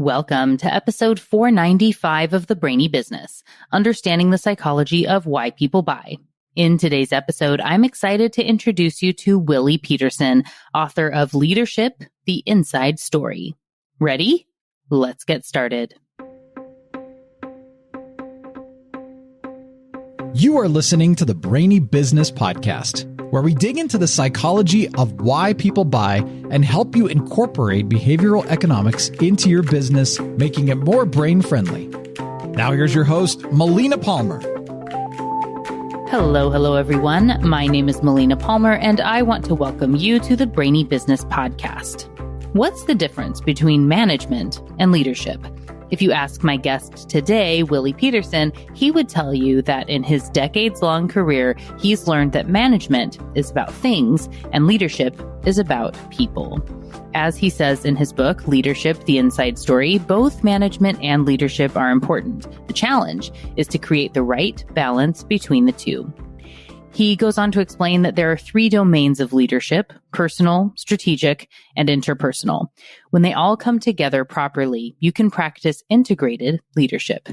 Welcome to episode 495 of the Brainy Business, Understanding the Psychology of Why People Buy. In today's episode, I'm excited to introduce you to Willie Pietersen, author of Leadership, The Inside Story. Ready? Let's get started. You are listening to the Brainy Business Podcast, where we dig into the psychology of why people buy and help you incorporate behavioral economics into your business, making it more brain-friendly. Now here's your host, Melina Palmer. Hello, everyone. My name is Melina Palmer, and I want to welcome you to the Brainy Business Podcast. What's the difference between management and leadership? If you ask my guest today, Willie Pietersen, he would tell you that in his decades-long career, he's learned that management is about things and leadership is about people. As he says in his book, Leadership, The Inside Story, both management and leadership are important. The challenge is to create the right balance between the two. He goes on to explain that there are three domains of leadership: personal, strategic, and interpersonal. When they all come together properly, you can practice integrated leadership.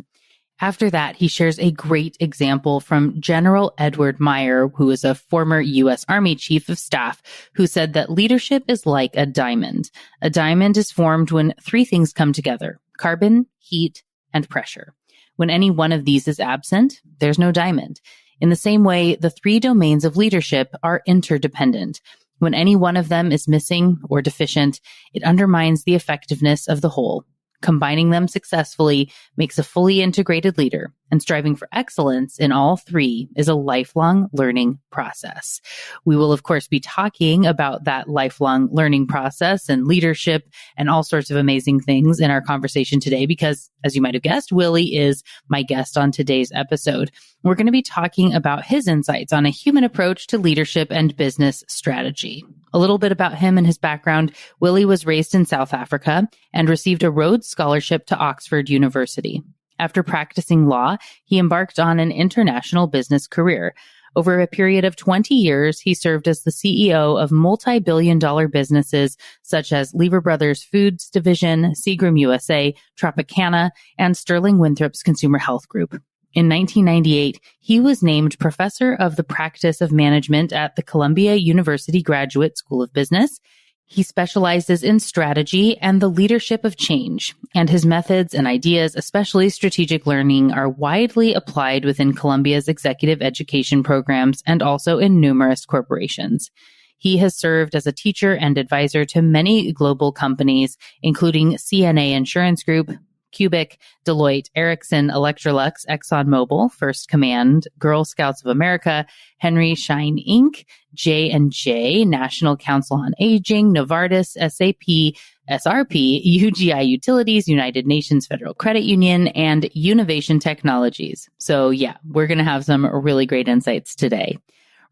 After that, he shares a great example from General Edward Meyer, who is a former U.S. Army Chief of Staff, who said that leadership is like a diamond. A diamond is formed when three things come together: carbon, heat, and pressure. When any one of these is absent, there's no diamond. In the same way, the three domains of leadership are interdependent. When any one of them is missing or deficient, it undermines the effectiveness of the whole. Combining them successfully makes a fully integrated leader, and striving for excellence in all three is a lifelong learning process. We will, of course, be talking about that lifelong learning process and leadership and all sorts of amazing things in our conversation today because, as you might have guessed, Willie is my guest on today's episode. We're going to be talking about his insights on a human approach to leadership and business strategy. A little bit about him and his background. Willie was raised in South Africa and received a Rhodes Scholarship to Oxford University. After practicing law, he embarked on an international business career. Over a period of 20 years, he served as the CEO of multi-billion-dollar businesses such as Lever Brothers Foods Division, Seagram USA, Tropicana, and Sterling Winthrop's Consumer Health Group. In 1998, he was named Professor of the Practice of Management at the Columbia University Graduate School of Business. He specializes in strategy and the leadership of change, and his methods and ideas, especially strategic learning, are widely applied within Columbia's executive education programs and also in numerous corporations. He has served as a teacher and advisor to many global companies, including CNA Insurance Group, Cubic, Deloitte, Ericsson, Electrolux, ExxonMobil, First Command, Girl Scouts of America, Henry Schein Inc., J&J, National Council on Aging, Novartis, SAP, SRP, UGI Utilities, United Nations Federal Credit Union, and Univation Technologies. So yeah, we're going to have some really great insights today.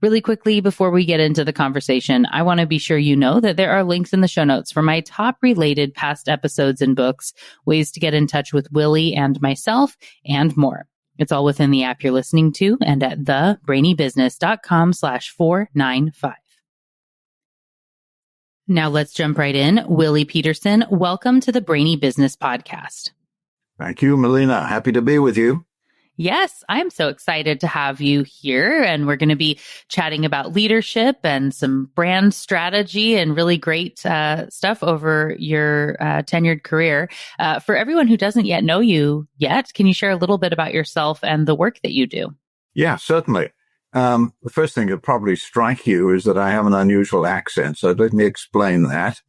Really quickly, before we get into the conversation, I want to be sure you know that there are links in the show notes for my top related past episodes and books, ways to get in touch with Willie and myself, and more. It's all within the app you're listening to and at thebrainybusiness.com/495. Now let's jump right in. Willie Pietersen, welcome to the Brainy Business Podcast. Thank you, Melina. Happy to be with you. Yes, I'm so excited to have you here, and we're going to be chatting about leadership and some brand strategy and really great stuff over your tenured career. For everyone who doesn't yet know you yet, can you share a little bit about yourself and the work that you do? Yeah, certainly. The first thing that probably strike you is that I have an unusual accent, so let me explain that.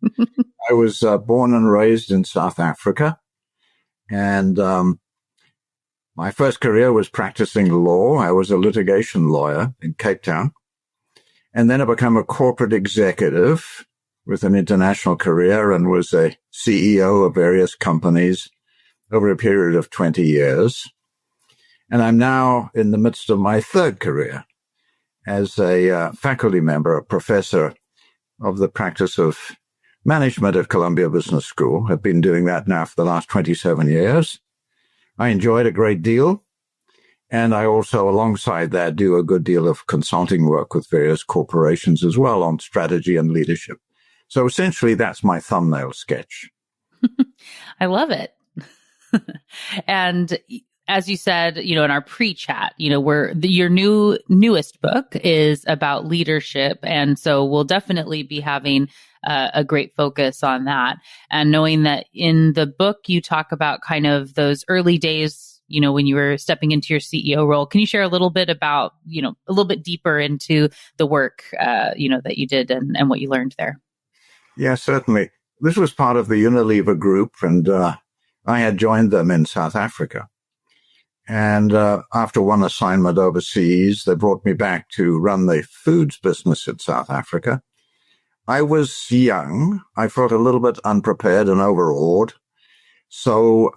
I was born and raised in South Africa, and my first career was practicing law. I was a litigation lawyer in Cape Town. And then I became a corporate executive with an international career and was a CEO of various companies over a period of 20 years. And I'm now in the midst of my third career as a faculty member, a professor of the practice of management at Columbia Business School. I've been doing that now for the last 27 years. I enjoy it a great deal. And I also, alongside that, do a good deal of consulting work with various corporations as well on strategy and leadership. So essentially, that's my thumbnail sketch. I love it. And as you said, in our pre-chat, your newest book is about leadership. And so we'll definitely be having a great focus on that. And knowing that in the book, you talk about kind of those early days, when you were stepping into your CEO role. Can you share a little bit about, a little bit deeper into the work, that you did and what you learned there? Yeah, certainly. This was part of the Unilever group, and I had joined them in South Africa. And after one assignment overseas, they brought me back to run the foods business in South Africa. I was young. I felt a little bit unprepared and overawed. So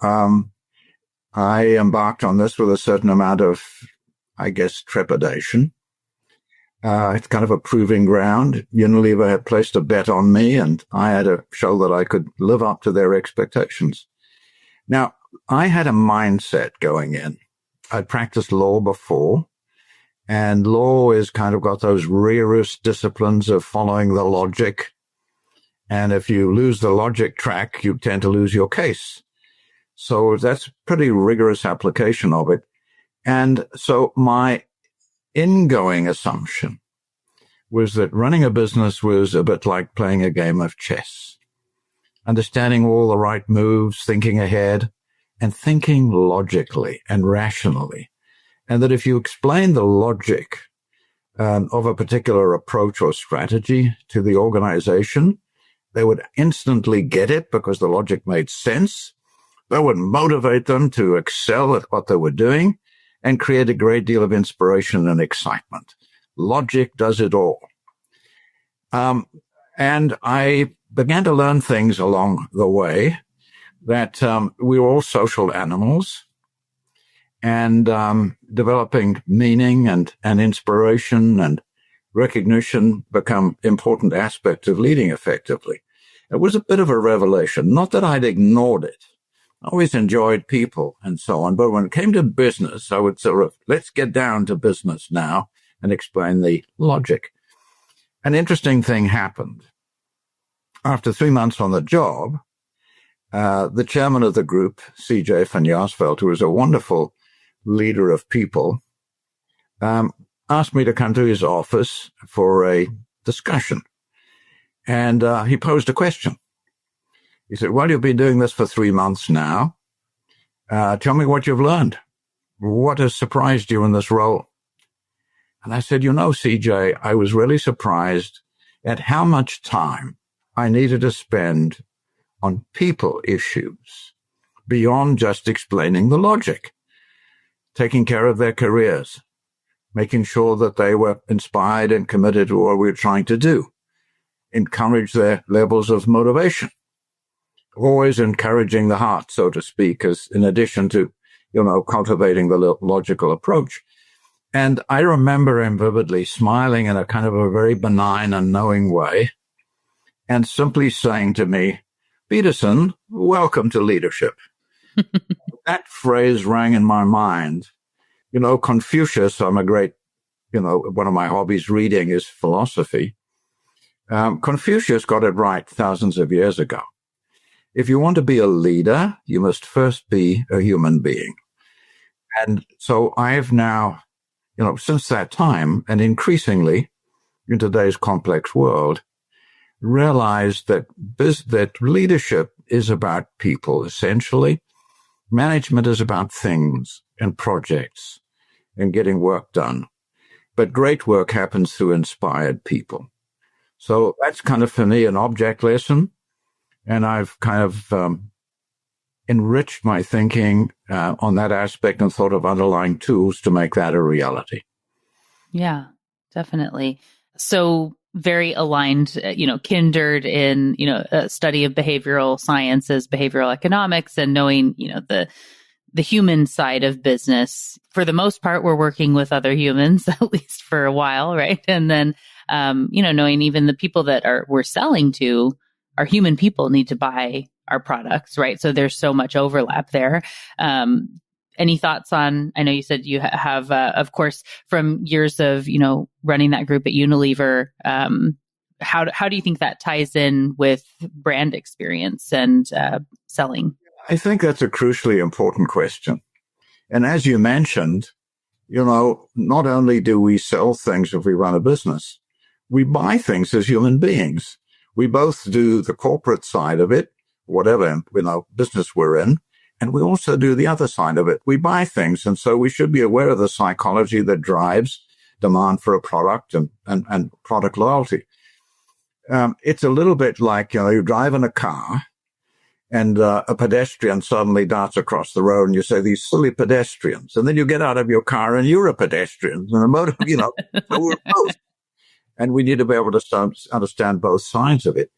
I embarked on this with a certain amount of, I guess, trepidation. It's kind of a proving ground. Unilever had placed a bet on me, and I had to show that I could live up to their expectations. Now, I had a mindset going in. I'd practiced law before, and law is kind of got those rigorous disciplines of following the logic. And if you lose the logic track, you tend to lose your case. So that's a pretty rigorous application of it. And so my ingoing assumption was that running a business was a bit like playing a game of chess, understanding all the right moves, thinking ahead, and thinking logically and rationally. And that if you explain the logic of a particular approach or strategy to the organization, they would instantly get it because the logic made sense. That would motivate them to excel at what they were doing and create a great deal of inspiration and excitement. Logic does it all. And I began to learn things along the way that we were all social animals, and developing meaning and inspiration and recognition become important aspects of leading effectively. It was a bit of a revelation. Not that I'd ignored it. I always enjoyed people and so on. But when it came to business, I would sort of, let's get down to business now and explain the logic. An interesting thing happened. After 3 months on the job, the chairman of the group, C.J. van Jaarsveld, who was a wonderful leader of people, asked me to come to his office for a discussion. And he posed a question. He said, well, you've been doing this for 3 months now. Tell me what you've learned. What has surprised you in this role? And I said, CJ, I was really surprised at how much time I needed to spend on people issues beyond just explaining the logic, taking care of their careers, making sure that they were inspired and committed to what we were trying to do, encourage their levels of motivation, always encouraging the heart, so to speak, as in addition to, cultivating the logical approach. And I remember him vividly smiling in a kind of a very benign and knowing way and simply saying to me, Pietersen, welcome to leadership. That phrase rang in my mind. Confucius, I'm a great, one of my hobbies reading is philosophy. Confucius got it right thousands of years ago. If you want to be a leader, you must first be a human being. And so I've now, since that time, and increasingly in today's complex world, realized that that leadership is about people, essentially. Management is about things and projects and getting work done. But great work happens through inspired people. So that's kind of, for me, an object lesson. And I've kind of enriched my thinking on that aspect and thought of underlying tools to make that a reality. Yeah, definitely. So very aligned, kindred in, a study of behavioral sciences, behavioral economics, and knowing, the human side of business. For the most part, we're working with other humans, at least for a while, right? And then, knowing even the people that we're selling to are human people, need to buy our products, right? So there's so much overlap there. Any thoughts on, I know you said you have, of course, from years of, running that group at Unilever, how do you think that ties in with brand experience and selling? I think that's a crucially important question. And as you mentioned, not only do we sell things if we run a business, we buy things as human beings. We both do the corporate side of it, whatever, business we're in, and we also do the other side of it. We buy things, and so we should be aware of the psychology that drives demand for a product and product loyalty. It's a little bit like, you're driving a car, and a pedestrian suddenly darts across the road, and you say, these silly pedestrians. And then you get out of your car, and you're a pedestrian. And a motor, so we're both. And we need to be able to understand both sides of it.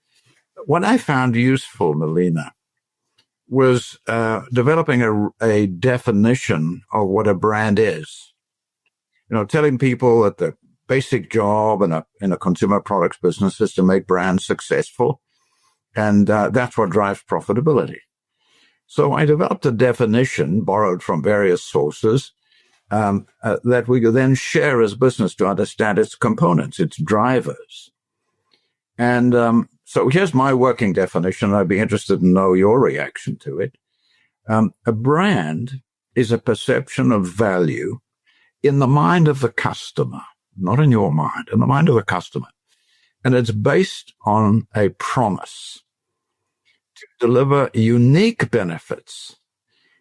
What I found useful, Melina, was developing a definition of what a brand is. Telling people that the basic job in a consumer products business is to make brands successful. And that's what drives profitability. So I developed a definition borrowed from various sources that we could then share as business to understand its components, its drivers. And so here's my working definition. I'd be interested to know your reaction to it. A brand is a perception of value in the mind of the customer, not in your mind, in the mind of the customer. And it's based on a promise to deliver unique benefits.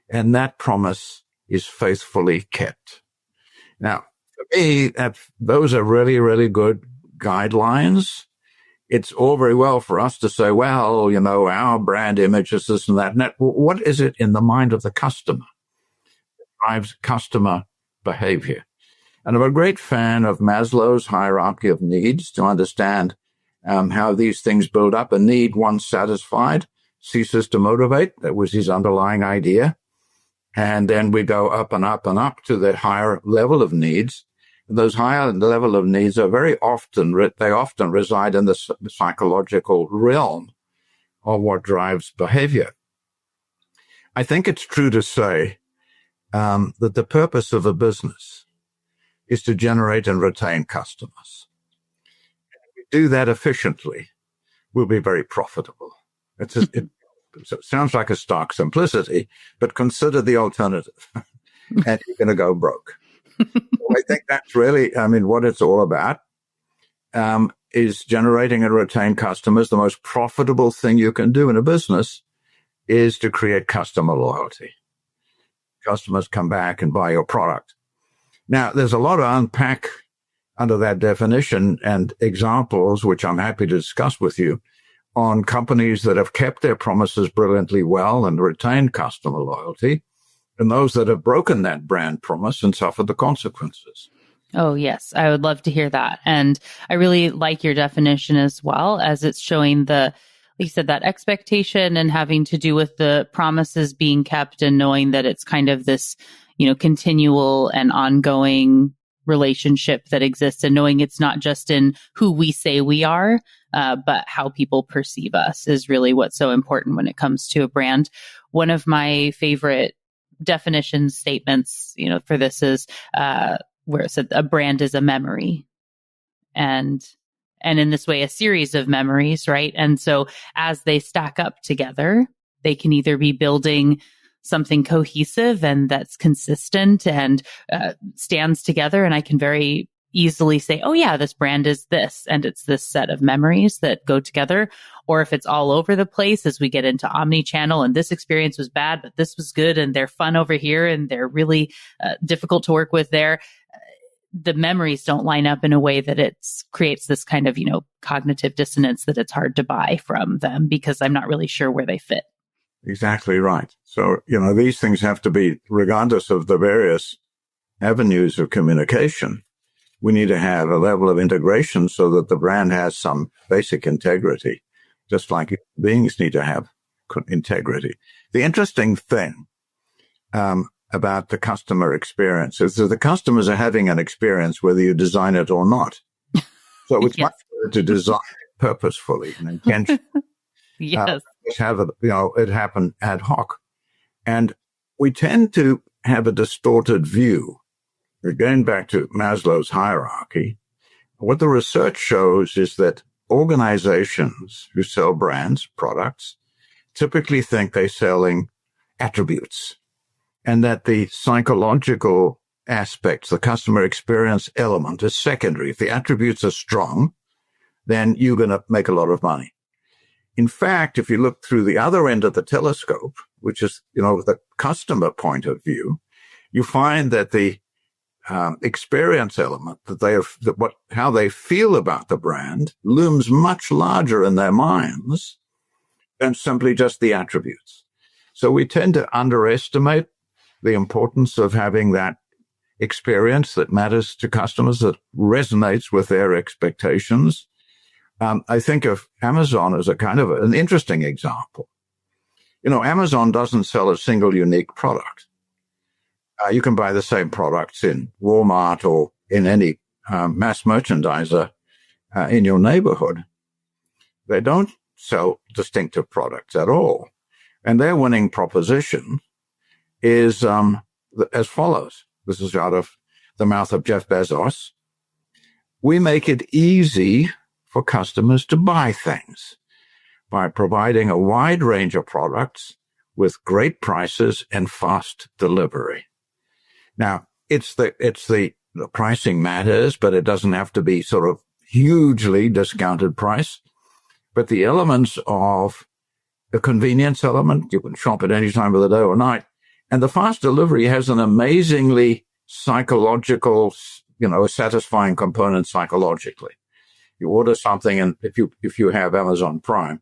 And that promise is faithfully kept. Now, for me, those are really, really good guidelines. It's all very well for us to say, well, our brand image is this and that. And what is it in the mind of the customer that drives customer behavior? And I'm a great fan of Maslow's hierarchy of needs to understand how these things build up. A need once satisfied ceases to motivate. That was his underlying idea. And then we go up and up and up to the higher level of needs. And those higher level of needs are very often, they often reside in the psychological realm of what drives behavior. I think it's true to say that the purpose of a business is to generate and retain customers. If we do that efficiently, we'll be very profitable. It sounds like a stark simplicity, but consider the alternative, and you're going to go broke. So I think that's really, what it's all about, is generating and retain customers. The most profitable thing you can do in a business is to create customer loyalty. Customers come back and buy your product. Now, there's a lot to unpack under that definition and examples, which I'm happy to discuss with you, on companies that have kept their promises brilliantly well and retained customer loyalty, and those that have broken that brand promise and suffered the consequences. Oh, yes. I would love to hear that. And I really like your definition as well, as it's showing like you said, that expectation and having to do with the promises being kept and knowing that it's kind of this, continual and ongoing relationship that exists, and knowing it's not just in who we say we are, but how people perceive us is really what's so important when it comes to a brand. One of my favorite definition statements, for this is where it said a brand is a memory, and in this way, a series of memories, right? And so as they stack up together, they can either be building something cohesive and that's consistent and stands together. And I can very easily say, oh yeah, this brand is this, and it's this set of memories that go together. Or if it's all over the place as we get into omni-channel, and this experience was bad, but this was good, and they're fun over here, and they're really difficult to work with there. The memories don't line up in a way that it creates this kind of, cognitive dissonance that it's hard to buy from them because I'm not really sure where they fit. Exactly right. So, these things have to be, regardless of the various avenues of communication, we need to have a level of integration so that the brand has some basic integrity, just like beings need to have integrity. The interesting thing about the customer experience is that the customers are having an experience whether you design it or not. So it's Yes. much better to design it purposefully and intentionally. Yes. Have it happen ad hoc. And we tend to have a distorted view. Going back to Maslow's hierarchy, what the research shows is that organizations who sell brands, products, typically think they're selling attributes, and that the psychological aspects, the customer experience element, is secondary. If the attributes are strong, then you're going to make a lot of money. In fact, if you look through the other end of the telescope, which is, the customer point of view, you find that the experience element, how they feel about the brand, looms much larger in their minds than simply just the attributes. So we tend to underestimate the importance of having that experience that matters to customers, that resonates with their expectations. I think of Amazon as a kind of an interesting example. Amazon doesn't sell a single unique product. You can buy the same products in Walmart or in any mass merchandiser in your neighborhood. They don't sell distinctive products at all. And their winning proposition is as follows. This is out of the mouth of Jeff Bezos. We make it easy for customers to buy things by providing a wide range of products with great prices and fast delivery. Now, the pricing matters, but it doesn't have to be sort of hugely discounted price. But the elements of the convenience element, you can shop at any time of the day or night, and the fast delivery has an amazingly psychological, satisfying component psychologically. You order something, and if you have Amazon Prime,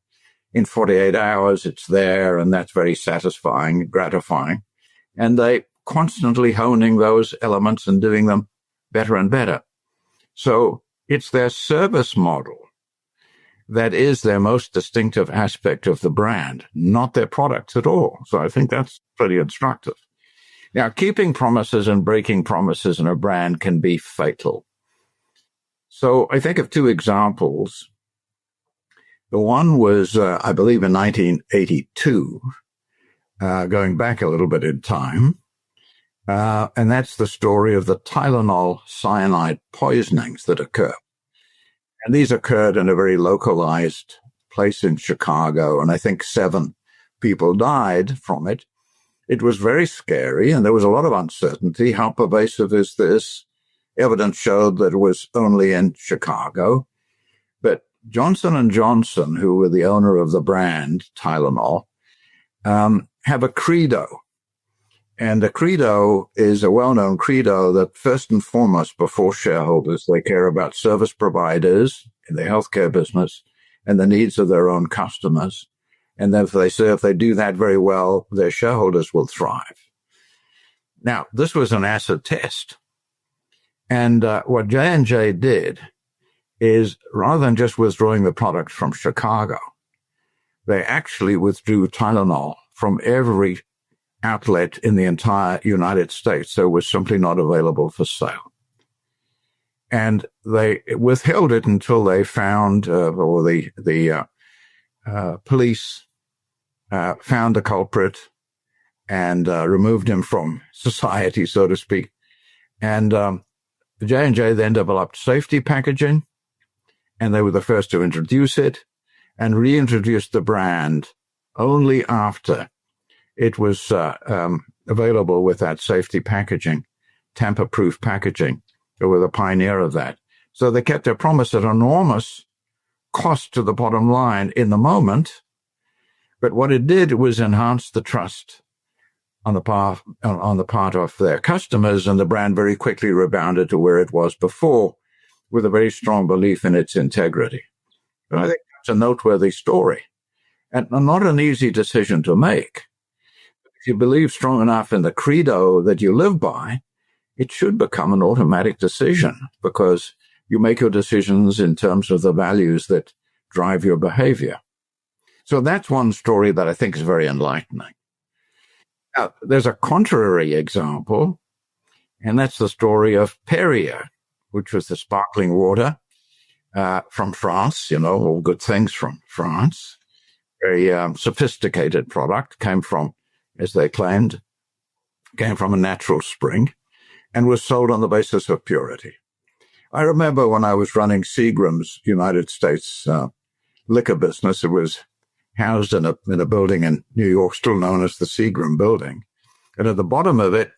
in 48 hours it's there, and that's very satisfying, gratifying. And they constantly honing those elements and doing them better and better. So it's their service model that is their most distinctive aspect of the brand, not their products at all. So I think that's pretty instructive. Now, keeping promises and breaking promises in a brand can be fatal. So I think of two examples. The one was, I believe, in 1982, going back a little bit in time. And that's the story of the Tylenol cyanide poisonings that occur. And these occurred in a very localized place in Chicago, and I think 7 people died from it. It was very scary, and there was a lot of uncertainty. How pervasive is this? Evidence showed that it was only in Chicago. But Johnson & Johnson, who were the owner of the brand Tylenol, have a credo. And the credo is a well-known credo that first and foremost, before shareholders, they care about service providers in the healthcare business and the needs of their own customers. And then if they do that very well, their shareholders will thrive. Now, this was an acid test. And what J&J did is, rather than just withdrawing the product from Chicago, they actually withdrew Tylenol from every outlet in the entire United States. So it was simply not available for sale. And they withheld it until they found, or the police found the culprit and removed him from society, so to speak. And J&J then developed safety packaging, and they were the first to introduce it and reintroduced the brand only after it was available with that safety packaging, tamper-proof packaging. They were the pioneer of that. So they kept their promise at enormous cost to the bottom line in the moment. But what it did was enhance the trust on the part of their customers, and the brand very quickly rebounded to where it was before, with a very strong belief in its integrity. And I think that's a noteworthy story, and not an easy decision to make. If you believe strong enough in the credo that you live by, it should become an automatic decision, because you make your decisions in terms of the values that drive your behavior. So that's one story that I think is very enlightening. Now, there's a contrary example, and that's the story of Perrier, which was the sparkling water from France, all good things from France. Very sophisticated product, came from, as they claimed, came from a natural spring and was sold on the basis of purity. I remember when I was running Seagram's United States liquor business, it was housed in a building in New York, still known as the Seagram Building. And at the bottom of it,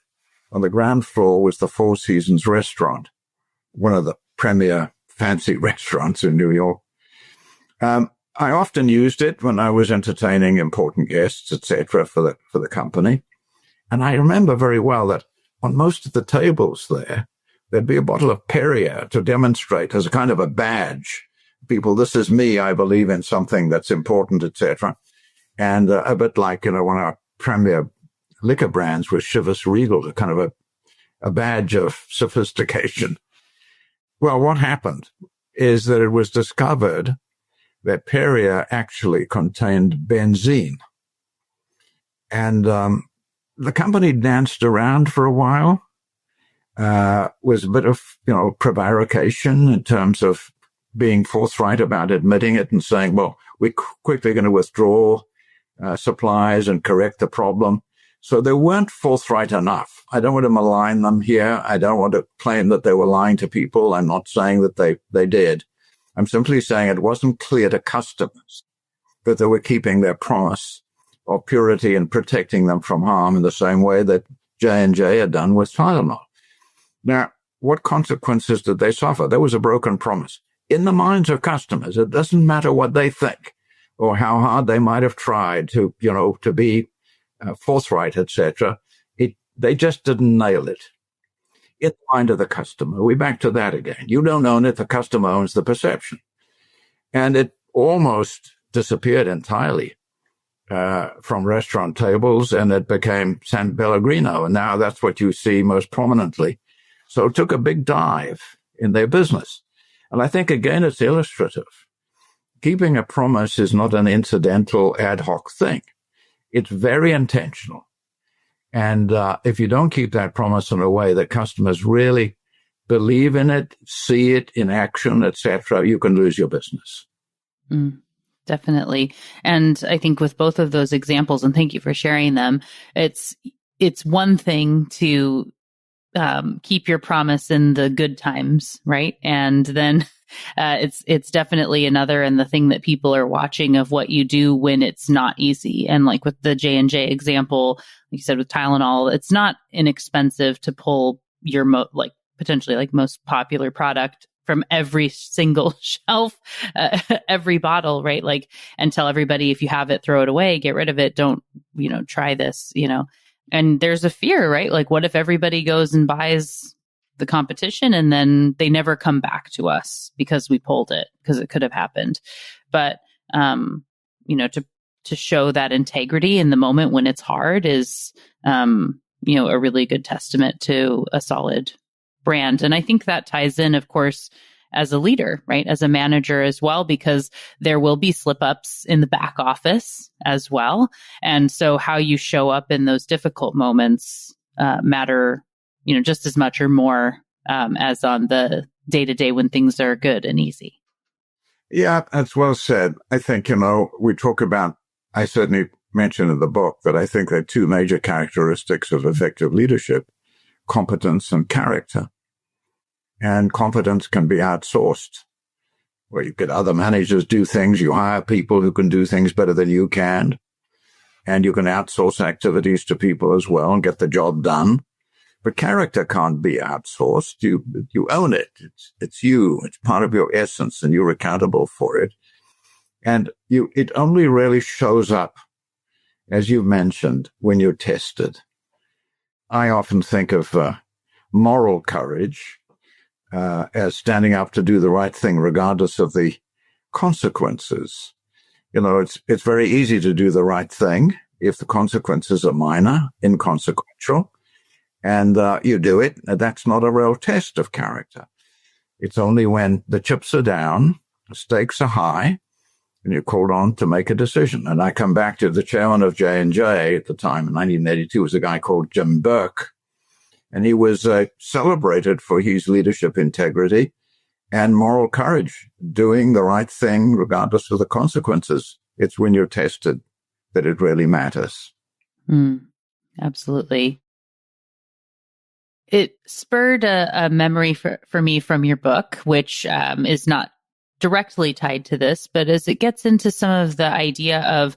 on the ground floor, was the Four Seasons restaurant, one of the premier fancy restaurants in New York. I often used it when I was entertaining important guests, etc., for the company. And I remember very well that on most of the tables there'd be a bottle of Perrier to demonstrate as a kind of a badge. People, this is me. I believe in something that's important, etc. And a bit like, one of our premier liquor brands was Chivas Regal, a kind of a badge of sophistication. Well, what happened is that it was discovered that Perrier actually contained benzene. And the company danced around for a while. Was a bit of, prevarication in terms of being forthright about admitting it and saying, well, we're quickly going to withdraw supplies and correct the problem. So they weren't forthright enough. I don't want to malign them here. I don't want to claim that they were lying to people. I'm not saying that they did. I'm simply saying it wasn't clear to customers that they were keeping their promise of purity and protecting them from harm in the same way that J&J had done with Tylenol. Now, what consequences did they suffer? There was a broken promise. In the minds of customers, it doesn't matter what they think or how hard they might have tried to be forthright, etc. They just didn't nail it. In the mind of the customer, we're back to that again. You don't own it, the customer owns the perception. And it almost disappeared entirely from restaurant tables, and it became San Pellegrino, and now that's what you see most prominently. So it took a big dive in their business. And I think, again, it's illustrative. Keeping a promise is not an incidental ad hoc thing. It's very intentional. And if you don't keep that promise in a way that customers really believe in it, see it in action, etc., you can lose your business. Definitely. And I think with both of those examples, and thank you for sharing them, it's one thing to keep your promise in the good times, right? And then it's definitely another, and the thing that people are watching of what you do when it's not easy. And like with the J&J example, like you said, with Tylenol, it's not inexpensive to pull your potentially most popular product from every single shelf, every bottle, right? And tell everybody, if you have it, throw it away, get rid of it. Don't, try this, and there's a fear, right? What if everybody goes and buys the competition and then they never come back to us because we pulled it, because it could have happened. But, to show that integrity in the moment when it's hard is, a really good testament to a solid brand. And I think that ties in, of course, as a leader, right? As a manager as well, because there will be slip ups in the back office as well. And so how you show up in those difficult moments matter, just as much or more as on the day to day when things are good and easy. Yeah, that's well said. I think, we talk about, I certainly mentioned in the book that I think there are two major characteristics of effective leadership: competence and character. And competence can be outsourced, where you get other managers do things, you hire people who can do things better than you can, and you can outsource activities to people as well and get the job done. But character can't be outsourced. You own it. It's you. It's part of your essence, and you're accountable for it. And it only really shows up, as you mentioned, when you're tested. I often think of moral courage as standing up to do the right thing, regardless of the consequences. It's very easy to do the right thing if the consequences are minor, inconsequential, and you do it. That's not a real test of character. It's only when the chips are down, the stakes are high, and you're called on to make a decision. And I come back to the chairman of J&J at the time in 1982 was a guy called Jim Burke. And he was celebrated for his leadership integrity and moral courage, doing the right thing regardless of the consequences. It's when you're tested that it really matters. Absolutely. It spurred a memory for me from your book, which is not directly tied to this, but as it gets into some of the idea of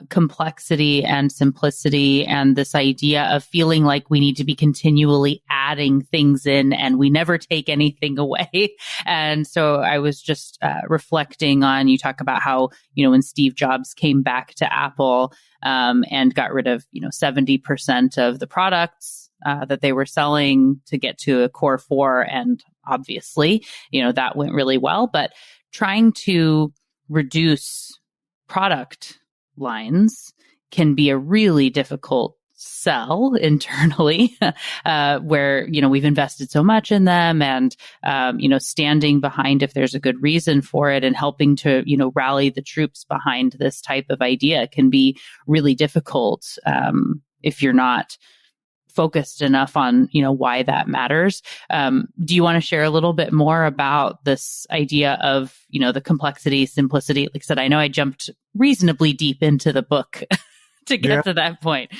complexity and simplicity and this idea of feeling like we need to be continually adding things in and we never take anything away. And so I was just reflecting on, you talk about how, when Steve Jobs came back to Apple and got rid of, 70% of the products that they were selling to get to a core 4. And obviously, that went really well, but trying to reduce product lines can be a really difficult sell internally, where, we've invested so much in them and, standing behind if there's a good reason for it and helping to, rally the troops behind this type of idea can be really difficult if you're not focused enough on, why that matters. Do you want to share a little bit more about this idea of, the complexity, simplicity? Like I said, I know I jumped reasonably deep into the book to get to that point.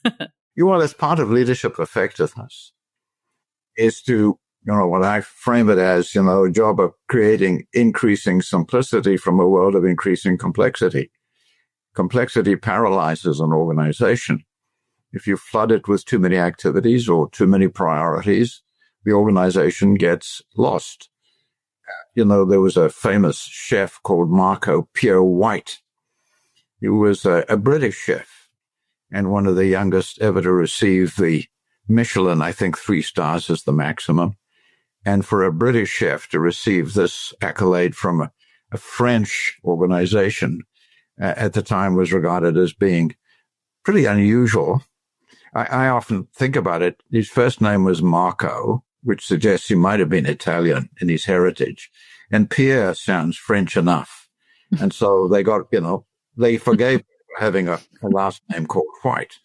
As part of leadership effectiveness is to, what I frame it as, a job of creating increasing simplicity from a world of increasing complexity. Complexity paralyzes an organization. If you flood it with too many activities or too many priorities, the organization gets lost. There was a famous chef called Marco Pierre White. He was a British chef and one of the youngest ever to receive the Michelin, I think 3 stars is the maximum. And for a British chef to receive this accolade from a French organization at the time was regarded as being pretty unusual. I often think about it. His first name was Marco, which suggests he might have been Italian in his heritage. And Pierre sounds French enough. And so they got, they forgave him for having a last name called White.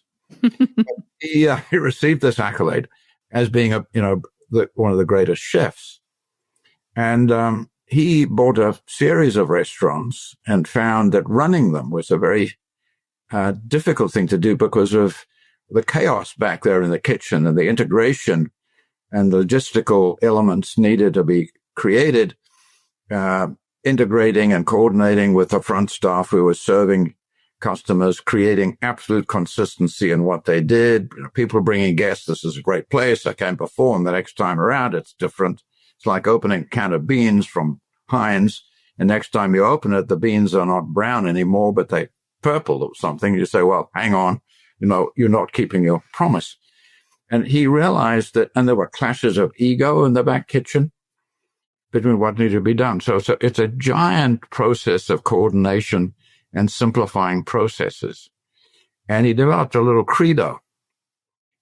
He received this accolade as being one of the greatest chefs. And he bought a series of restaurants and found that running them was a very difficult thing to do because of the chaos back there in the kitchen and the integration and logistical elements needed to be created, integrating and coordinating with the front staff who were serving customers, creating absolute consistency in what they did. People bringing guests, this is a great place, I can't perform. The next time around, it's different. It's like opening a can of beans from Heinz, and next time you open it, the beans are not brown anymore, but they're purple or something. You say, well, hang on. You're not keeping your promise. And he realized that, and there were clashes of ego in the back kitchen between what needed to be done. So it's a giant process of coordination and simplifying processes. And he developed a little credo.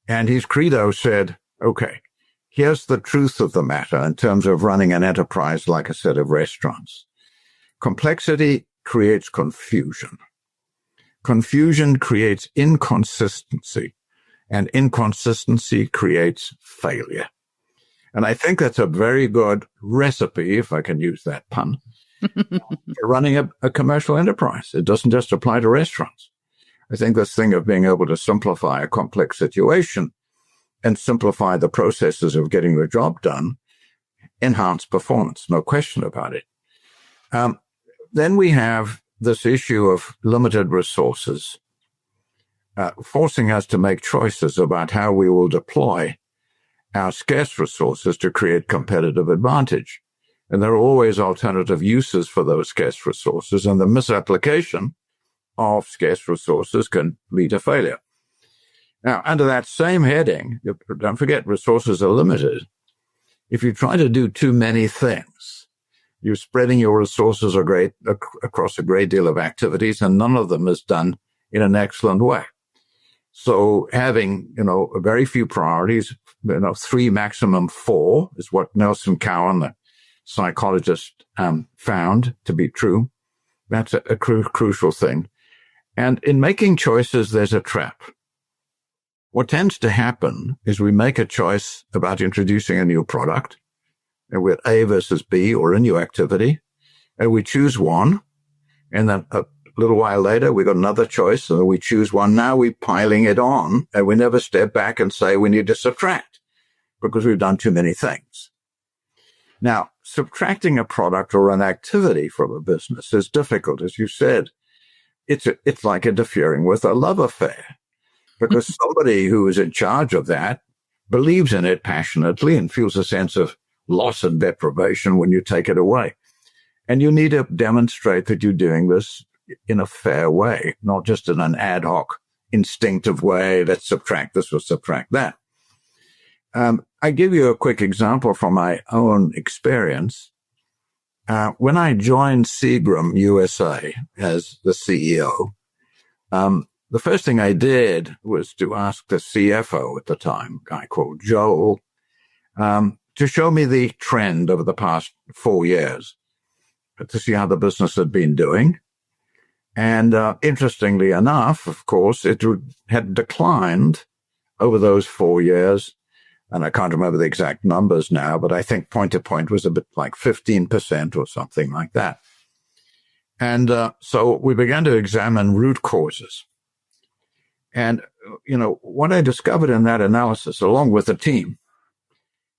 And his credo said, okay, here's the truth of the matter in terms of running an enterprise like a set of restaurants. Complexity creates confusion. Confusion creates inconsistency, and inconsistency creates failure. And I think that's a very good recipe, if I can use that pun, for running a commercial enterprise. It doesn't just apply to restaurants. I think this thing of being able to simplify a complex situation and simplify the processes of getting the job done enhance performance, no question about it. Then we have this issue of limited resources, forcing us to make choices about how we will deploy our scarce resources to create competitive advantage. And there are always alternative uses for those scarce resources, and the misapplication of scarce resources can lead to failure. Now, under that same heading, don't forget resources are limited. If you try to do too many things, you're spreading your resources across a great deal of activities, and none of them is done in an excellent way. So having, very few priorities, 3, maximum 4 is what Nelson Cowan, the psychologist, found to be true. That's a crucial thing. And in making choices, there's a trap. What tends to happen is we make a choice about introducing a new product, and we're at A versus B or a new activity, and we choose one, and then a little while later we got another choice, and we choose one. Now we're piling it on, and we never step back and say we need to subtract because we've done too many things. Now, subtracting a product or an activity from a business is difficult, as you said. It's like interfering with a love affair, because somebody who is in charge of that believes in it passionately and feels a sense of loss and deprivation when you take it away. And you need to demonstrate that you're doing this in a fair way, not just in an ad hoc, instinctive way. Let's subtract this or subtract that. I give you a quick example from my own experience. When I joined Seagram USA as the CEO, the first thing I did was to ask the CFO at the time, a guy called Joel, to show me the trend over the past 4 years, to see how the business had been doing. And interestingly enough, of course, it had declined over those 4 years. And I can't remember the exact numbers now, but I think point to point was a bit like 15% or something like that. And so we began to examine root causes. And, what I discovered in that analysis, along with the team,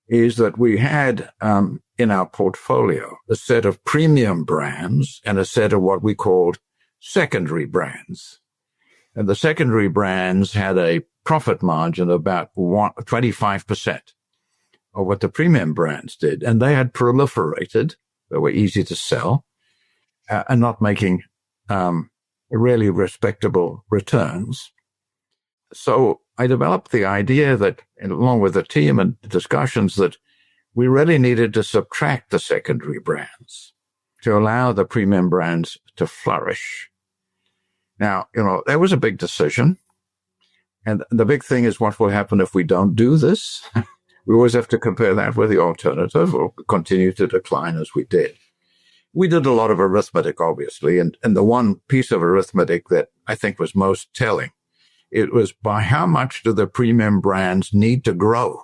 is that we had in our portfolio a set of premium brands and a set of what we called secondary brands. And the secondary brands had a profit margin of about 25% of what the premium brands did. And they had proliferated. They were easy to sell and not making really respectable returns. So I developed the idea that, along with the team and discussions, that we really needed to subtract the secondary brands to allow the premium brands to flourish. Now, that was a big decision. And the big thing is, what will happen if we don't do this? We always have to compare that with the alternative, or continue to decline as we did. We did a lot of arithmetic, obviously, and the one piece of arithmetic that I think was most telling, it was by how much do the premium brands need to grow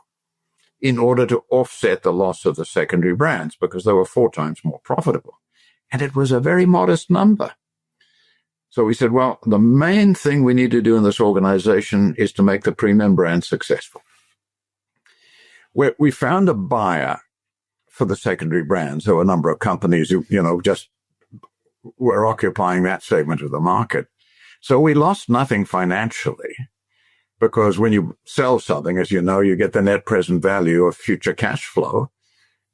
in order to offset the loss of the secondary brands, because they were 4 times more profitable. And it was a very modest number. So we said, well, the main thing we need to do in this organization is to make the premium brand successful. We found a buyer for the secondary brands. There were a number of companies who, just were occupying that segment of the market. So we lost nothing financially, because when you sell something, as you know, you get the net present value of future cash flow.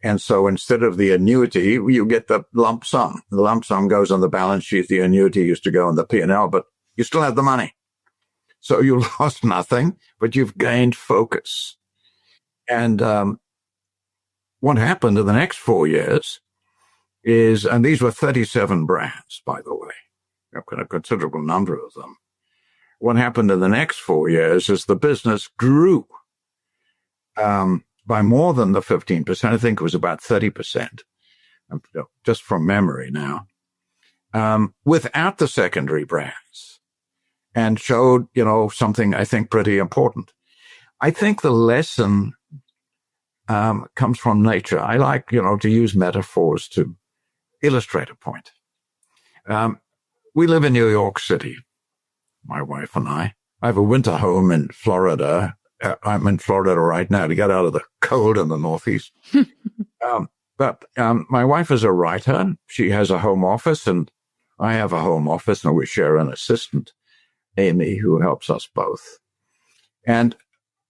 And so instead of the annuity, you get the lump sum. The lump sum goes on the balance sheet. The annuity used to go on the P&L, but you still have the money. So you lost nothing, but you've gained focus. And what happened in the next 4 years is, and these were 37 brands, by the way, a considerable number of them. What happened in the next 4 years is the business grew by more than the 15%. I think it was about 30%, just from memory now, without the secondary brands, and showed, something I think pretty important. I think the lesson comes from nature. I like, to use metaphors to illustrate a point. We live in New York City, my wife and I. I have a winter home in Florida. I'm in Florida right now to get out of the cold in the Northeast. But my wife is a writer. She has a home office, and I have a home office, and we share an assistant, Amy, who helps us both. And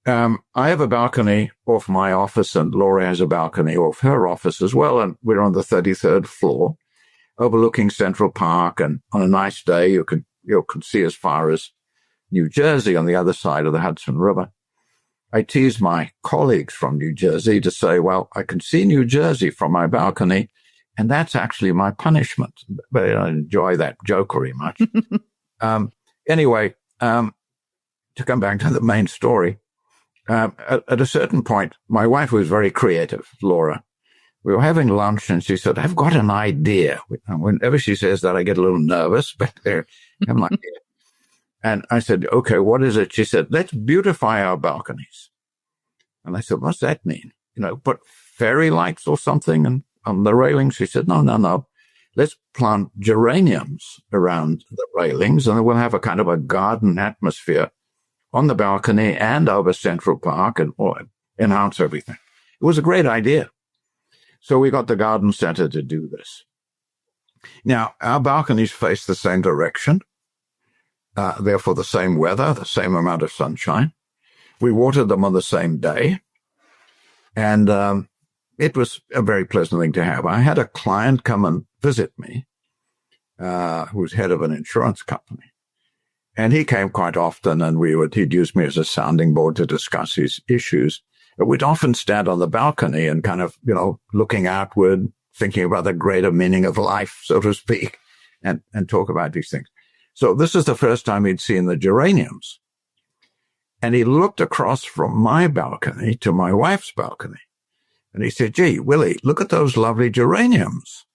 I have a balcony off my office, and Laura has a balcony off her office as well. And we're on the 33rd floor, overlooking Central Park. And on a nice day, you can see as far as New Jersey on the other side of the Hudson River. I tease my colleagues from New Jersey to say, well, I can see New Jersey from my balcony, and that's actually my punishment. But I don't enjoy that joke very much. Anyway, to come back to the main story, at a certain point, my wife was very creative, Laura. We were having lunch, and she said, I've got an idea. And whenever she says that, I get a little nervous, but I'm like, yeah. And I said, okay, what is it? She said, let's beautify our balconies. And I said, what's that mean? Put fairy lights or something on the railings? She said, no. Let's plant geraniums around the railings, and then we'll have a kind of a garden atmosphere on the balcony and over Central Park, and enhance everything. It was a great idea. So we got the garden center to do this. Now, our balconies face the same direction, therefore the same weather, the same amount of sunshine. We watered them on the same day, and it was a very pleasant thing to have. I had a client come and visit me, who was head of an insurance company, and he came quite often, and he'd use me as a sounding board to discuss his issues. But we'd often stand on the balcony and kind of, looking outward, thinking about the greater meaning of life, so to speak, and talk about these things. So this is the first time he'd seen the geraniums. And he looked across from my balcony to my wife's balcony. And he said, "Gee, Willie, look at those lovely geraniums."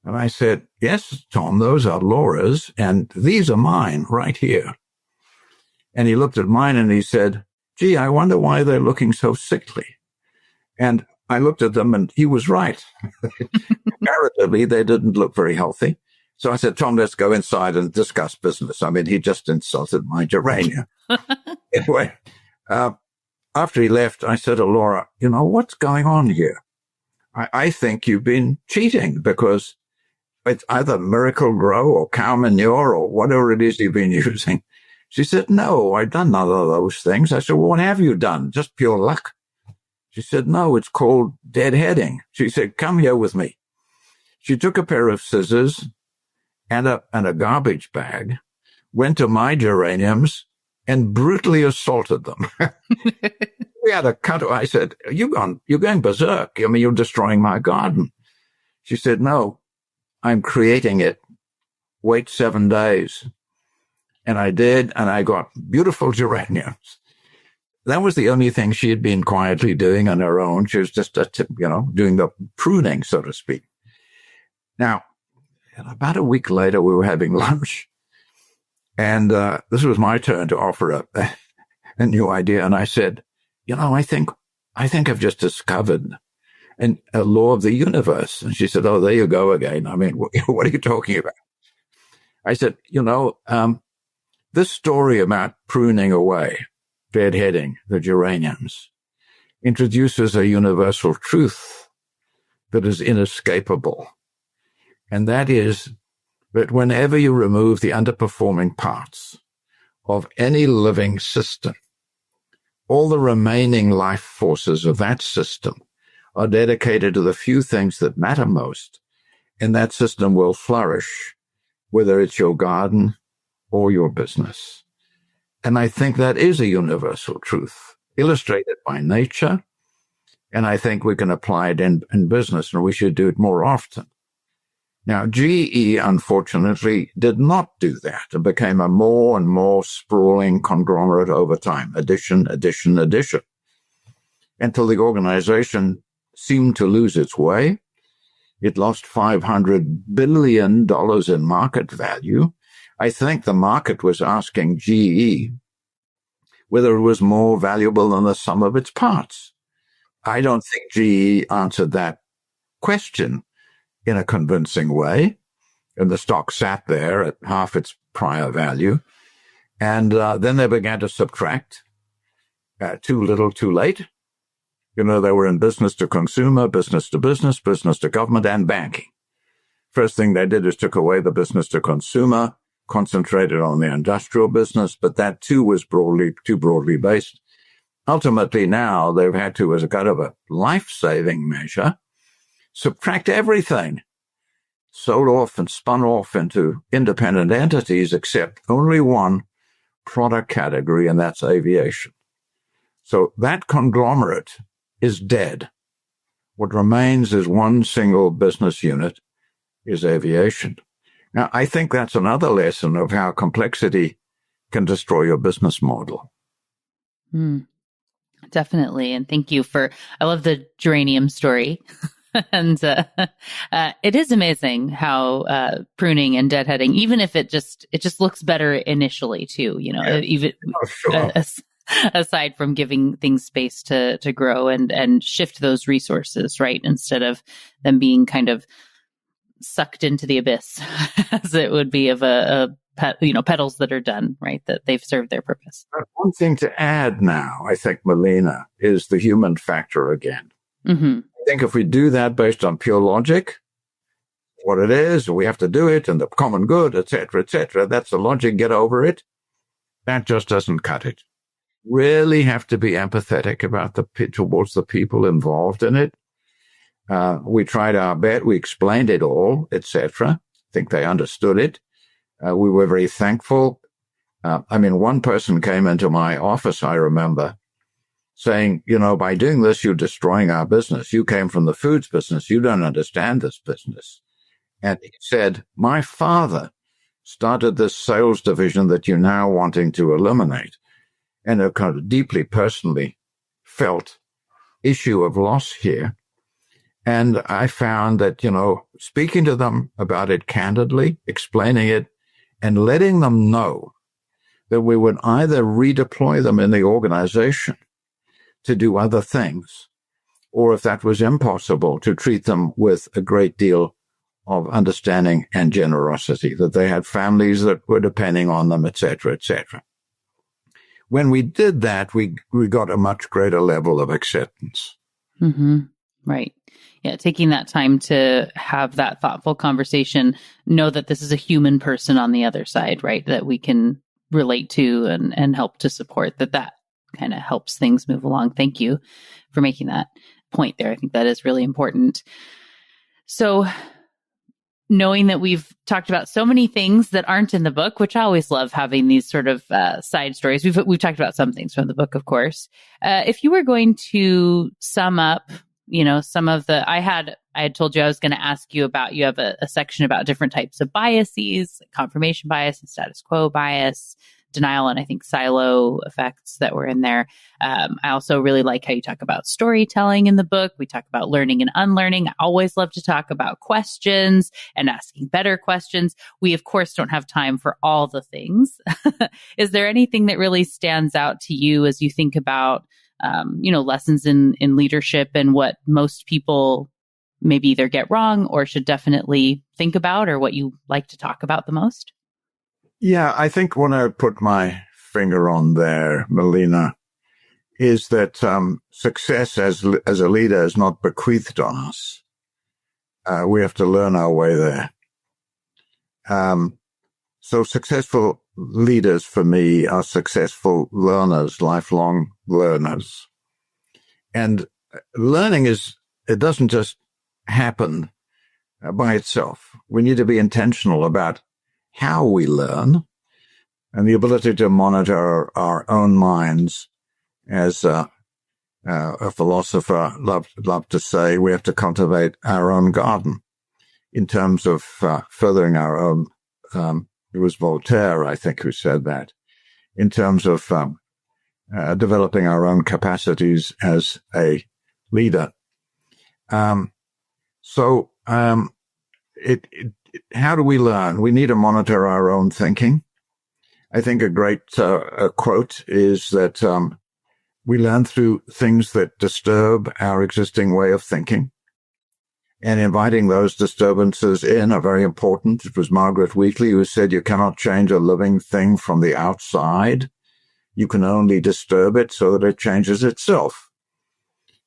And I said, "Yes, Tom, those are Laura's, and these are mine right here." And he looked at mine and he said, "Gee, I wonder why they're looking so sickly." And I looked at them and he was right. Comparatively, they didn't look very healthy. So I said, "Tom, let's go inside and discuss business." I mean, he just insulted my geranium. Anyway, after he left, I said to Laura, "What's going on here? I think you've been cheating, because it's either Miracle Grow or cow manure or whatever it is you've been using." She said, "No, I've done none of those things." I said, "Well, what have you done? Just pure luck?" She said, "No, it's called deadheading." She said, "Come here with me." She took a pair of scissors and a garbage bag, went to my geraniums, and brutally assaulted them. We had a cut. I said, you're going berserk. I mean, you're destroying my garden." She said, "No, I'm creating it. Wait 7 days." And I did, and I got beautiful geraniums. That was the only thing she had been quietly doing on her own. She was just, doing the pruning, so to speak. Now, about a week later, we were having lunch, and this was my turn to offer a new idea. And I said, I think I've just discovered a law of the universe." And she said, "Oh, there you go again. I mean, what are you talking about?" I said, this story about pruning away, deadheading the geraniums, introduces a universal truth that is inescapable. And that is that whenever you remove the underperforming parts of any living system, all the remaining life forces of that system are dedicated to the few things that matter most, and that system will flourish, whether it's your garden or your business. And I think that is a universal truth, illustrated by nature, and I think we can apply it in business, and we should do it more often. Now, GE, unfortunately, did not do that and became a more and more sprawling conglomerate over time, addition, until the organization seemed to lose its way. It lost $500 billion in market value. I think the market was asking GE whether it was more valuable than the sum of its parts. I don't think GE answered that question in a convincing way, and the stock sat there at half its prior value. And then they began to subtract. Too little, too late. They were in business to consumer, business to business, business to government, and banking. First thing they did is took away the business to consumer, concentrated on the industrial business, but that too was too broadly based. Ultimately now they've had to, as a kind of a life-saving measure, subtract everything, sold off and spun off into independent entities, except only one product category, and that's aviation. So that conglomerate is dead. What remains is one single business unit, is aviation. Now, I think that's another lesson of how complexity can destroy your business model. Definitely. And thank you I love the geranium story. And it is amazing how pruning and deadheading, even if it just looks better initially too, even sure. Aside from giving things space to grow and shift those resources, right? Instead of them being kind of sucked into the abyss, as it would be of petals that are done, right? That they've served their purpose. One thing to add now, I think, Melina, is the human factor again. Mm-hmm. think if we do that based on pure logic, what it is, we have to do it, and the common good, etc., that's the logic, get over it. That just doesn't cut it. Really have to be empathetic towards the people involved in it. We tried our best. We explained it all, etc. I think they understood it. We were very thankful. One person came into my office, I remember, saying, by doing this, you're destroying our business. You came from the foods business. You don't understand this business. And he said, my father started this sales division that you're now wanting to eliminate. And a kind of deeply personally felt issue of loss here. And I found that, speaking to them about it candidly, explaining it, and letting them know that we would either redeploy them in the organization to do other things, or if that was impossible, to treat them with a great deal of understanding and generosity, that they had families that were depending on them, etc., etc. When we did that, we got a much greater level of acceptance. Mm-hmm. Right. Yeah. Taking that time to have that thoughtful conversation, know that this is a human person on the other side, right? That we can relate to and help to support, that kind of helps things move along. Thank you for making that point there. I think that is really important. So knowing that we've talked about so many things that aren't in the book, which I always love having these sort of side stories. We've talked about some things from the book, of course. If you were going to sum up, some of I had told you I was going to ask you about, you have a section about different types of biases, like confirmation bias and status quo bias, denial, and I think silo effects that were in there. I also really like how you talk about storytelling in the book. We talk about learning and unlearning. I always love to talk about questions and asking better questions. We, of course, don't have time for all the things. Is there anything that really stands out to you as you think about, lessons in leadership and what most people maybe either get wrong or should definitely think about, or what you like to talk about the most? Yeah, I think when I put my finger on there, Melina, is that success as a leader is not bequeathed on us. We have to learn our way there. So successful leaders for me are successful learners, lifelong learners. And learning it doesn't just happen by itself. We need to be intentional about how we learn, and the ability to monitor our own minds. As a philosopher loved to say, we have to cultivate our own garden in terms of furthering our own. It was Voltaire, I think, who said that, in terms of developing our own capacities as a leader. How do we learn? We need to monitor our own thinking. I think a great quote is that we learn through things that disturb our existing way of thinking. And inviting those disturbances in are very important. It was Margaret Wheatley who said, you cannot change a living thing from the outside. You can only disturb it so that it changes itself.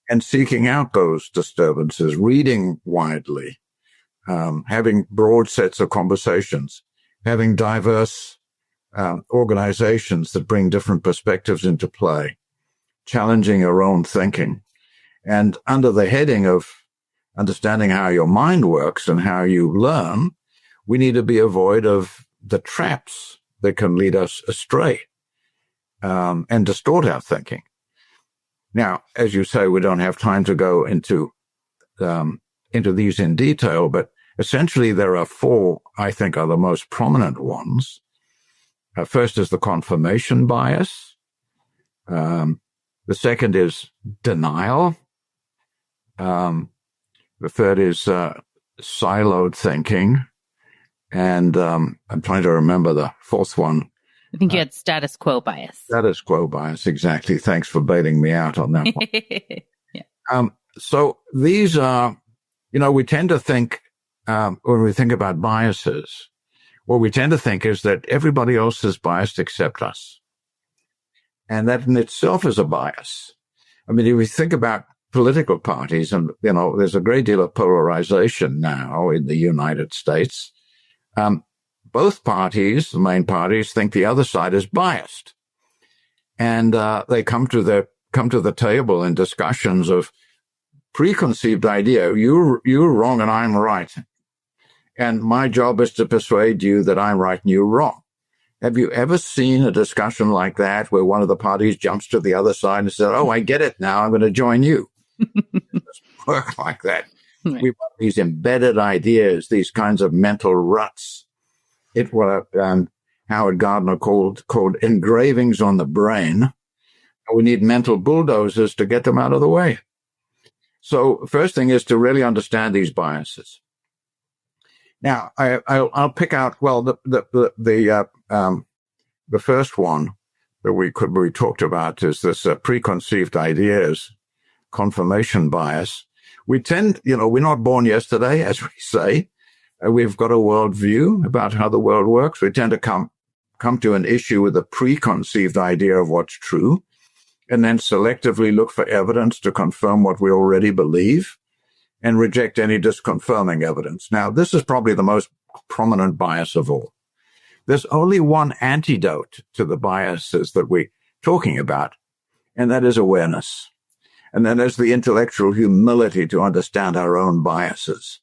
And seeking out those disturbances, reading widely, having broad sets of conversations, having diverse organizations that bring different perspectives into play, challenging your own thinking. And under the heading of understanding how your mind works and how you learn, we need to be avoid of the traps that can lead us astray and distort our thinking. Now, as you say, we don't have time to go into these in detail, but essentially there are four, I think, are the most prominent ones. First is the confirmation bias. The second is denial. The third is siloed thinking. And I'm trying to remember the fourth one. I think you had status quo bias. Status quo bias, exactly. Thanks for bailing me out on that one. Yeah. So these are, we tend to think, when we think about biases, what we tend to think is that everybody else is biased except us. And that in itself is a bias. I mean, if we think about political parties, and, there's a great deal of polarization now in the United States. Both parties, the main parties, think the other side is biased. And they come to the table in discussions of preconceived idea. You're wrong and I'm right. And my job is to persuade you that I'm right and you're wrong. Have you ever seen a discussion like that where one of the parties jumps to the other side and says, oh, I get it now, I'm going to join you? It doesn't work like that. Right. We've got these embedded ideas, these kinds of mental ruts. It what Howard Gardner called engravings on the brain. We need mental bulldozers to get them out of the way. So first thing is to really understand these biases. Now, I'll pick out, well, the first one that we talked about is this preconceived ideas, confirmation bias. We tend, we're not born yesterday, as we say. We've got a worldview about how the world works. We tend to come to an issue with a preconceived idea of what's true, and then selectively look for evidence to confirm what we already believe, and reject any disconfirming evidence. Now, this is probably the most prominent bias of all. There's only one antidote to the biases that we're talking about, and that is awareness. And that is the intellectual humility to understand our own biases.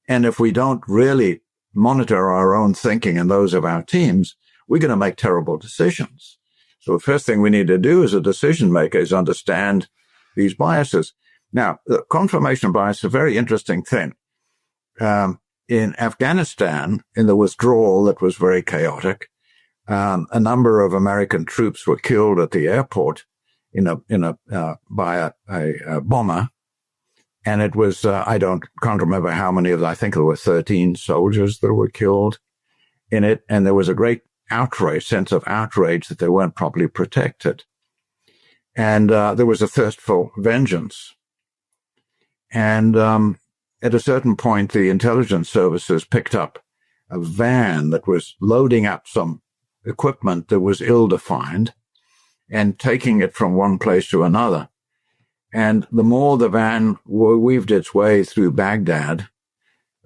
And if we don't really monitor our own thinking and those of our teams, we're going to make terrible decisions. So the first thing we need to do as a decision maker is understand these biases. Now, the confirmation bias is a very interesting thing. In Afghanistan, in the withdrawal that was very chaotic, a number of American troops were killed at the airport by a bomber. And it was, can't remember how many of them. I think there were 13 soldiers that were killed in it. And there was a great sense of outrage that they weren't properly protected. And there was a thirst for vengeance. And at a certain point, the intelligence services picked up a van that was loading up some equipment that was ill-defined and taking it from one place to another. And the more the van weaved its way through Baghdad,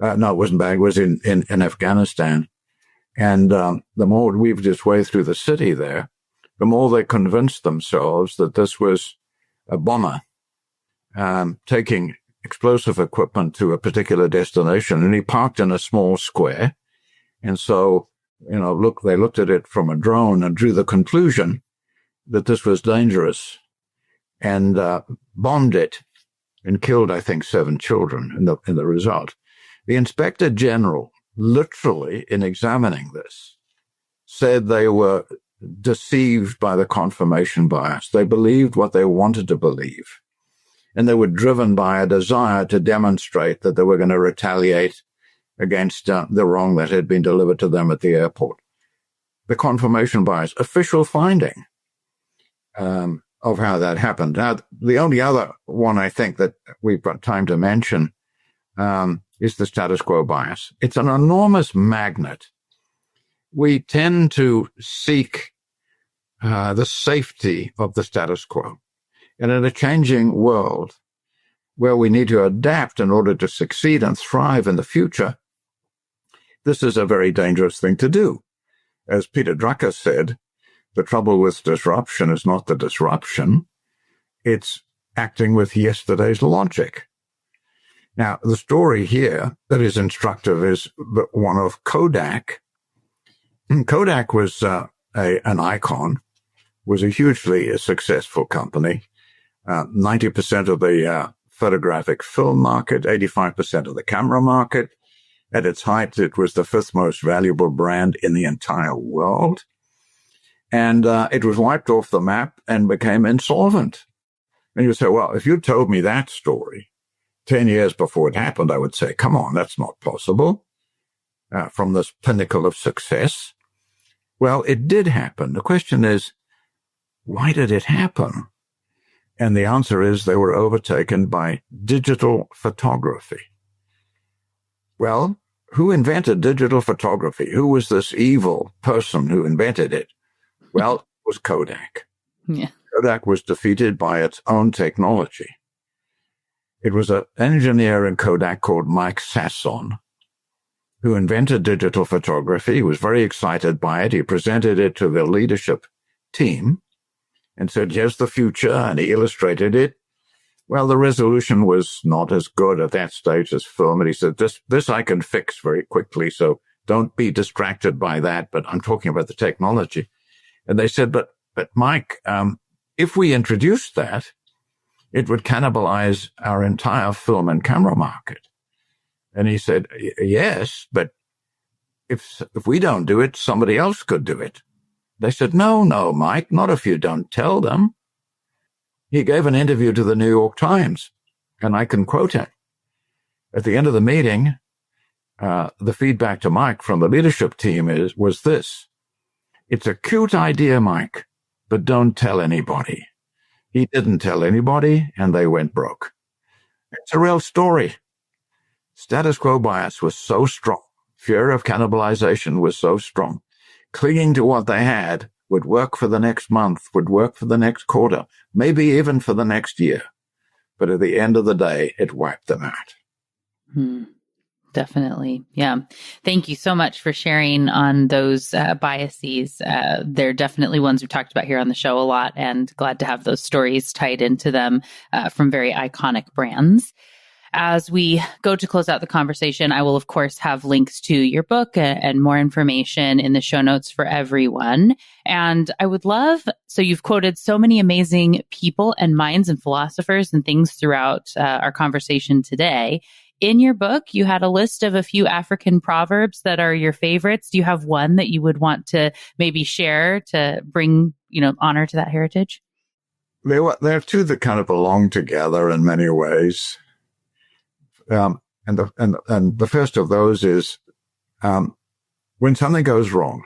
it wasn't Baghdad, it was in Afghanistan. And the more it weaved its way through the city there, the more they convinced themselves that this was a bomber taking explosive equipment to a particular destination. And he parked in a small square. And so, they looked at it from a drone and drew the conclusion that this was dangerous, and bombed it and killed, I think, 7 children in the result. The Inspector General, literally, in examining this, said they were deceived by the confirmation bias. They believed what they wanted to believe, and they were driven by a desire to demonstrate that they were going to retaliate against the wrong that had been delivered to them at the airport. The confirmation bias, official finding of how that happened. Now, the only other one I think that we've got time to mention is the status quo bias. It's an enormous magnet. We tend to seek the safety of the status quo. And in a changing world where we need to adapt in order to succeed and thrive in the future, this is a very dangerous thing to do. As Peter Drucker said, the trouble with disruption is not the disruption, it's acting with yesterday's logic. Now, the story here that is instructive is the one of Kodak. Kodak was an icon, was a hugely successful company. 90% of the photographic film market, 85% of the camera market. At its height, it was the 5th most valuable brand in the entire world. And it was wiped off the map and became insolvent. And you say, well, if you told me that story 10 years before it happened, I would say, come on, that's not possible from this pinnacle of success. Well, it did happen. The question is, why did it happen? And the answer is they were overtaken by digital photography. Well, who invented digital photography? Who was this evil person who invented it? Well, it was Kodak. Yeah. Kodak was defeated by its own technology. It was an engineer in Kodak called Mike Sasson who invented digital photography. He was very excited by it. He presented it to the leadership team and said, here's the future, and he illustrated it. Well, the resolution was not as good at that stage as film, and he said, this I can fix very quickly, so don't be distracted by that, but I'm talking about the technology. And they said, but Mike, if we introduce that, it would cannibalize our entire film and camera market. And he said, yes, but if we don't do it, somebody else could do it. They said, no, Mike, not if you don't tell them. He gave an interview to the New York Times, and I can quote him. At the end of the meeting, the feedback to Mike from the leadership team was this: it's a cute idea, Mike, but don't tell anybody. He didn't tell anybody, and they went broke. It's a real story. Status quo bias was so strong. Fear of cannibalization was so strong. Clinging to what they had would work for the next month, would work for the next quarter, maybe even for the next year. But at the end of the day, it wiped them out. Definitely. Yeah. Thank you so much for sharing on those biases. They're definitely ones we've talked about here on the show a lot, and glad to have those stories tied into them from very iconic brands. As we go to close out the conversation, I will, of course, have links to your book and more information in the show notes for everyone. And I would love, so you've quoted so many amazing people and minds and philosophers and things throughout our conversation today. In your book, you had a list of a few African proverbs that are your favorites. Do you have one that you would want to maybe share to bring, honor to that heritage? There are two that kind of belong together in many ways. And the first of those is, when something goes wrong,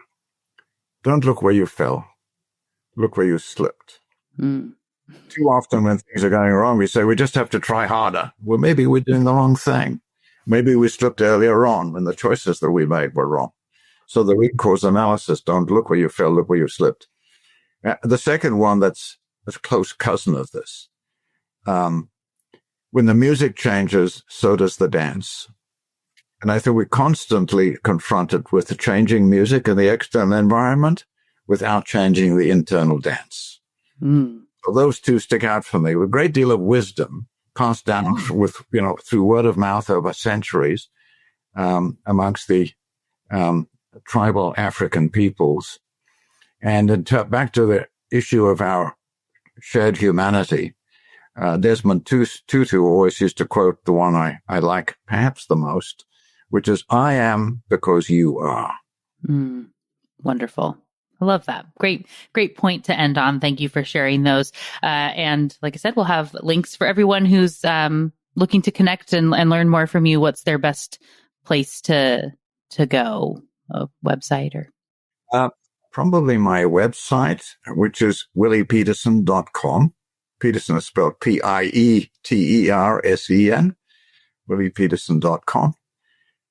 don't look where you fell, look where you slipped. Too often when things are going wrong, we say, we just have to try harder. Well, maybe we're doing the wrong thing. Maybe we slipped earlier on when the choices that we made were wrong. So the root cause analysis, don't look where you fell, look where you slipped. The second one that's a close cousin of this, when the music changes, so does the dance. And I think we're constantly confronted with the changing music in the external environment without changing the internal dance. So those two stick out for me with a great deal of wisdom passed down through word of mouth over centuries amongst the tribal African peoples. And back to the issue of our shared humanity, Desmond Tutu always used to quote the one I like perhaps the most, which is, I am because you are. Wonderful. I love that. Great point to end on. Thank you for sharing those. And like I said, we'll have links for everyone who's looking to connect and learn more from you. What's their best place to go? A website or? Probably my website, which is williepietersen.com. Pietersen is spelled Pietersen, williepietersen.com.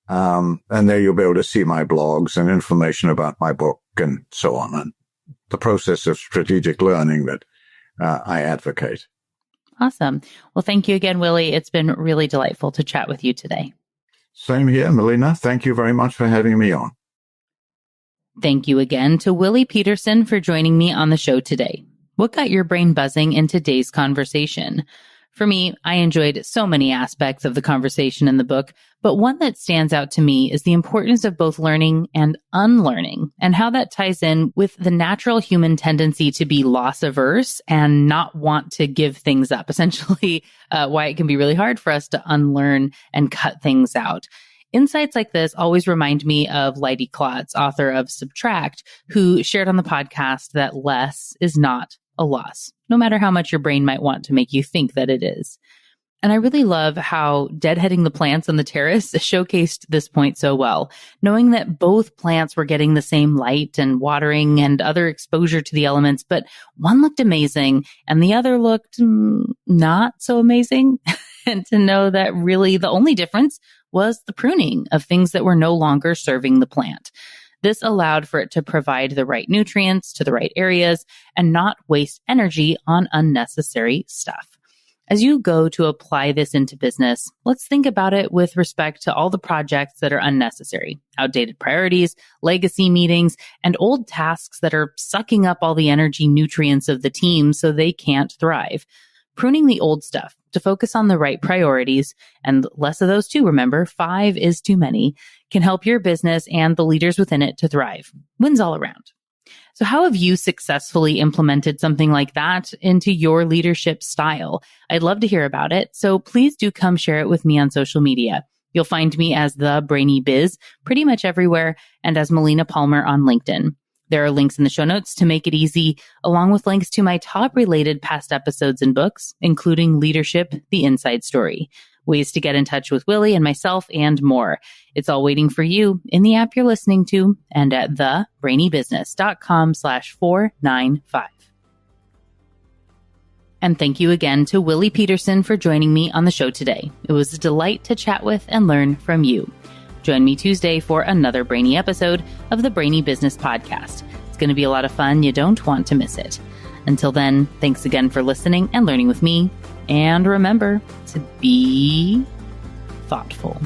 And there you'll be able to see my blogs and information about my book and so on, and the process of strategic learning that I advocate. Awesome. Well, thank you again, Willie. It's been really delightful to chat with you today. Same here, Melina. Thank you very much for having me on. Thank you again to Willie Pietersen for joining me on the show today. What got your brain buzzing in today's conversation? For me, I enjoyed so many aspects of the conversation in the book, but one that stands out to me is the importance of both learning and unlearning, and how that ties in with the natural human tendency to be loss averse and not want to give things up, essentially why it can be really hard for us to unlearn and cut things out. Insights like this always remind me of Leidy Klotz, author of Subtract, who shared on the podcast that less is not a loss, no matter how much your brain might want to make you think that it is. And I really love how deadheading the plants on the terrace showcased this point so well, knowing that both plants were getting the same light and watering and other exposure to the elements, but one looked amazing and the other looked not so amazing. And to know that really the only difference was the pruning of things that were no longer serving the plant. This allowed for it to provide the right nutrients to the right areas and not waste energy on unnecessary stuff. As you go to apply this into business, let's think about it with respect to all the projects that are unnecessary, outdated priorities, legacy meetings, and old tasks that are sucking up all the energy nutrients of the team so they can't thrive. Pruning the old stuff to focus on the right priorities, and less of those too, remember, 5 is too many, can help your business and the leaders within it to thrive. Wins all around. So how have you successfully implemented something like that into your leadership style? I'd love to hear about it. So please do come share it with me on social media. You'll find me as the Brainy Biz pretty much everywhere and as Melina Palmer on LinkedIn. There are links in the show notes to make it easy, along with links to my top related past episodes and books, including Leadership, The Inside Story, ways to get in touch with Willie and myself, and more. It's all waiting for you in the app you're listening to and at thebrainybusiness.com/495. And thank you again to Willie Pietersen for joining me on the show today. It was a delight to chat with and learn from you. Join me Tuesday for another Brainy episode of the Brainy Business Podcast. It's going to be a lot of fun. You don't want to miss it. Until then, thanks again for listening and learning with me. And remember to be thoughtful.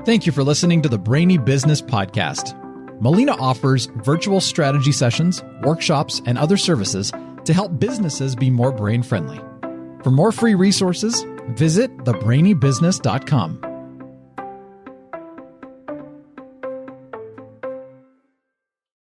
Thank you for listening to the Brainy Business Podcast. Melina offers virtual strategy sessions, workshops, and other services to help businesses be more brain-friendly. For more free resources, visit thebrainybusiness.com.